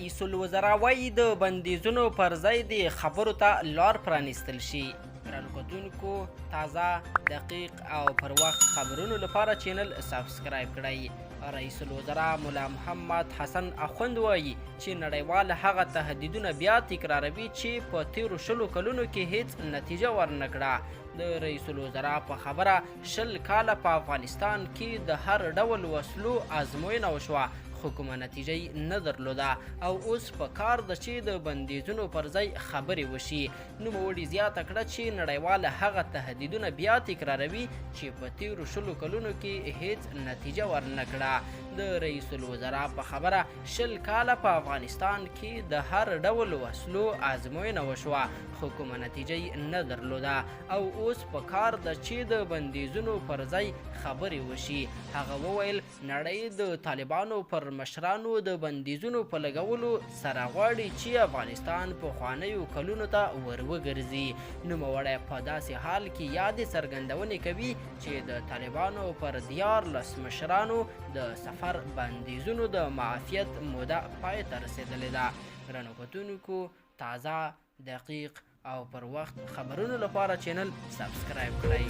رئیس الوزرا وایي د بندیزونو پر ځای د خبرو ته لار پرانیستل شي. ګرانو کتونکو، تازه، دقیق او پر وخت خبرونو لپاره چینل سبسکرایب کړئ. رئیس الوزرا مولا محمد حسن اخوند وایي چې نړیوال هغه تهدیدونه بیا تکراروي چې په تیرو 20 کلونو کې هیڅ نتیجه ورنه کړه. د رئیس الوزرا په خبره 20 کاله په افغانستان کې د هر ډول وسلو ازموینه وشوه، خو کومه نتیجه نه درلوده او اوس په کار ده چې د بندیزونو پر ځای خبرې وشي. نوموړي زیاته کړه چې نړیوال هغه تهدیدونه بیا تکراروي چې په تیرو 20 کلونو کې هیڅ نتیجه ورنه کړه. د رئیس الوزرا په خبره 20 کاله په افغانستان کې د هر ډول وسلو ازموینه وشوه، خو کومه نتیجه نه درلوده او اوس په کار ده چې د بندیزونو پر ځای خبرې وشي. هغه وویل نړۍ د طالبانو پر مشرانو د بندیزونو په لګولو سره غواړي چې افغانستان پخوانیو کلونو ته وروګرځي. نوموړی په داسې حال کې یادې څرګندونې کوي چې د طالبانو پر 14 مشرانو د سفر بندیزونو د معافیت موده پای ته رسیدلې ده. ګرانو کتونکو، تازه، دقیق او پر وخت خبرونو لپاره چینل سبسکرایب کړئ.